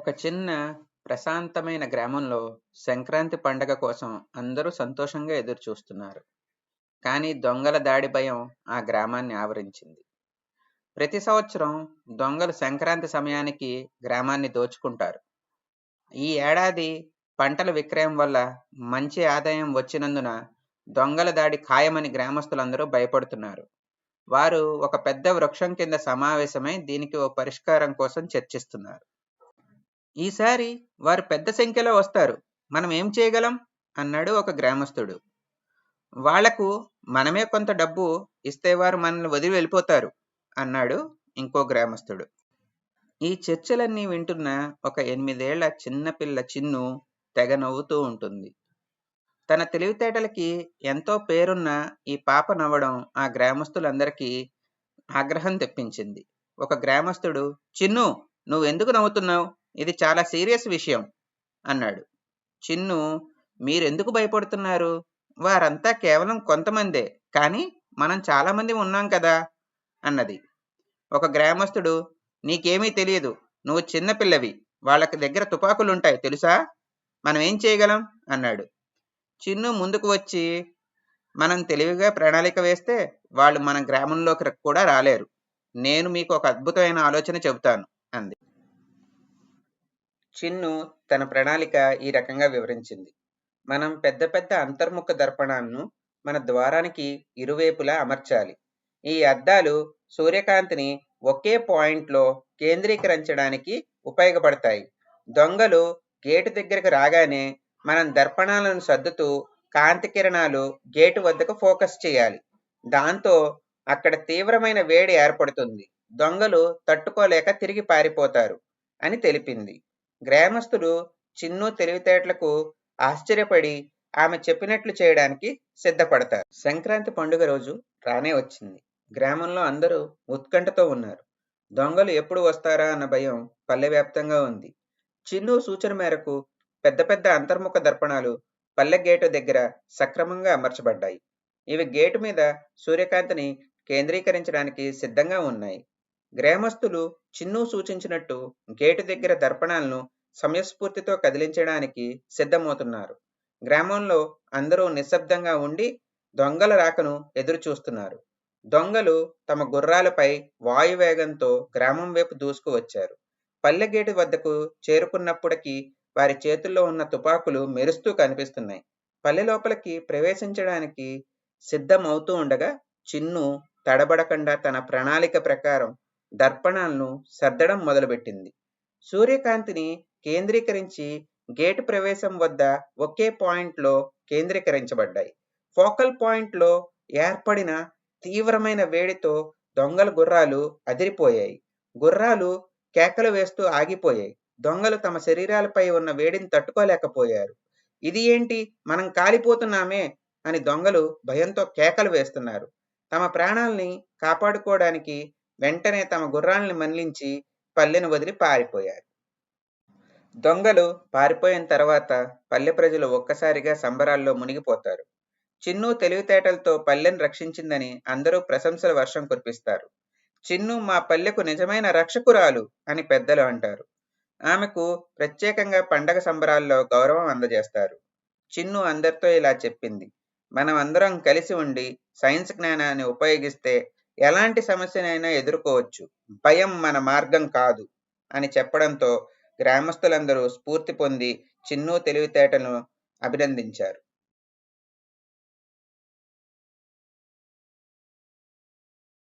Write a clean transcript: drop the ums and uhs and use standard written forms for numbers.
ఒక చిన్న ప్రశాంతమైన గ్రామంలో సంక్రాంతి పండగ కోసం అందరూ సంతోషంగా ఎదురు చూస్తున్నారు. కానీ దొంగల దాడి భయం ఆ గ్రామాన్ని ఆవరించింది. ప్రతి సంవత్సరం దొంగలు సంక్రాంతి సమయానికి గ్రామాన్ని దోచుకుంటారు. ఈ ఏడాది పంటల విక్రయం వల్ల మంచి ఆదాయం వచ్చినందున దొంగల దాడి ఖాయమని గ్రామస్తులందరూ భయపడుతున్నారు. వారు ఒక పెద్ద వృక్షం కింద సమావేశమై దీనికి ఓ పరిష్కారం కోసం చర్చిస్తున్నారు. ఈసారి వారు పెద్ద సంఖ్యలో వస్తారు. మనం ఏం చేయగలం? అన్నాడు ఒక గ్రామస్తుడు. వాళ్లకు మనమే కొంత డబ్బు ఇస్తే వారు మనల్ని వదిలి వెళ్ళిపోతారు అన్నాడు ఇంకో గ్రామస్తుడు. ఈ చర్చలన్నీ వింటున్న ఒక 8 ఏళ్ల చిన్నపిల్ల చిన్ను తెగ నవ్వుతూ ఉంటుంది. తన తెలివితేటలకి ఎంతో పేరున్న ఈ పాప నవ్వడం ఆ గ్రామస్తులందరికీ ఆగ్రహం తెప్పించింది. ఒక గ్రామస్తుడు, చిన్ను, నువ్వెందుకు నవ్వుతున్నావు? ఇది చాలా సీరియస్ విషయం అన్నాడు. చిన్ను, మీరెందుకు భయపడుతున్నారు? వారంతా కేవలం కొంతమందే, కానీ మనం చాలా మంది ఉన్నాం కదా అన్నది. ఒక గ్రామస్తుడు, నీకేమీ తెలియదు, నువ్వు చిన్నపిల్లవి, వాళ్ళకి దగ్గర తుపాకులుంటాయి తెలుసా? మనం ఏం చేయగలం అన్నాడు. చిన్ను ముందుకు వచ్చి, మనం తెలివిగా ప్రణాళిక వేస్తే వాళ్ళు మన గ్రామంలోకి కూడా రాలేరు. నేను మీకు ఒక అద్భుతమైన ఆలోచన చెబుతాను అంది. చిన్ను తన ప్రణాళిక ఈ రకంగా వివరించింది. మనం పెద్ద పెద్ద అంతర్ముఖ దర్పణాలను మన ద్వారానికి ఇరువైపులా అమర్చాలి. ఈ అద్దాలు సూర్యకాంతిని ఒకే పాయింట్లో కేంద్రీకరించడానికి ఉపయోగపడతాయి. దొంగలు గేటు దగ్గరకు రాగానే మనం దర్పణాలను సర్దుతూ కాంతి కిరణాలు గేటు వద్దకు ఫోకస్ చేయాలి. దాంతో అక్కడ తీవ్రమైన వేడి ఏర్పడుతుంది. దొంగలు తట్టుకోలేక తిరిగి పారిపోతారు అని తెలిపింది. గ్రామస్తులు చిన్ను తెలివితేటలకు ఆశ్చర్యపడి ఆమె చెప్పినట్లు చేయడానికి సిద్ధపడతారు. సంక్రాంతి పండుగ రోజు రానే వచ్చింది. గ్రామంలో అందరూ ఉత్కంఠతో ఉన్నారు. దొంగలు ఎప్పుడు వస్తారా అన్న భయం పల్లె వ్యాప్తంగా ఉంది. చిన్ను సూచన మేరకు పెద్ద పెద్ద అంతర్ముఖ దర్పణాలు పల్లె గేటు దగ్గర సక్రమంగా అమర్చబడ్డాయి. ఇవి గేటు మీద సూర్యకాంతిని కేంద్రీకరించడానికి సిద్ధంగా ఉన్నాయి. గ్రామస్తులు చిన్ను సూచించినట్టు గేటు దగ్గర దర్పణాలను సమయస్ఫూర్తితో కదిలించడానికి సిద్ధమవుతున్నారు. గ్రామంలో అందరూ నిశ్శబ్దంగా ఉండి దొంగల రాకను ఎదురు చూస్తున్నారు. దొంగలు తమ గుర్రాలపై వాయువేగంతో గ్రామం వైపు దూసుకు వచ్చారు. పల్లె గేటు వద్దకు చేరుకున్నప్పటికీ వారి చేతుల్లో ఉన్న తుపాకులు మెరుస్తూ కనిపిస్తున్నాయి. పల్లె లోపలికి ప్రవేశించడానికి సిద్ధమవుతూ ఉండగా చిన్ను తడబడకుండా తన ప్రణాళిక ప్రకారం దర్పణాలను సర్దడం మొదలుపెట్టింది. సూర్యకాంతిని కేంద్రీకరించి గేటు ప్రవేశం వద్ద ఒకే పాయింట్లో కేంద్రీకరించబడ్డాయి. ఫోకల్ పాయింట్లో ఏర్పడిన తీవ్రమైన వేడితో దొంగల గుర్రాలు అదిరిపోయాయి. గుర్రాలు కేకలు వేస్తూ ఆగిపోయాయి. దొంగలు తమ శరీరాలపై ఉన్న వేడిని తట్టుకోలేకపోయారు. ఇది ఏంటి, మనం కాలిపోతున్నామే అని దొంగలు భయంతో కేకలు వేస్తున్నారు. తమ ప్రాణాల్ని కాపాడుకోవడానికి వెంటనే తమ గుర్రాల్ని మళ్లించి పల్లెను వదిలి పారిపోయారు. దొంగలు పారిపోయిన తర్వాత పల్లె ప్రజలు ఒక్కసారిగా సంబరాల్లో మునిగిపోతారు. చిన్ను తెలివితేటలతో పల్లెను రక్షించిందని అందరూ ప్రశంసల వర్షం కురిపిస్తారు. చిన్ను మా పల్లెకు నిజమైన రక్షకురాలు అని పెద్దలు అంటారు. ఆమెకు ప్రత్యేకంగా పండగ సంబరాల్లో గౌరవం అందజేస్తారు. చిన్ను అందరితో ఇలా చెప్పింది, మనం అందరం కలిసి ఉండి సైన్స్ జ్ఞానాన్ని ఉపయోగిస్తే ఎలాంటి సమస్యనైనా ఎదుర్కోవచ్చు. భయం మన మార్గం కాదు అని చెప్పడంతో గ్రామస్తులందరూ స్ఫూర్తి పొంది చిన్ను తెలివితేటలను అభినందించారు.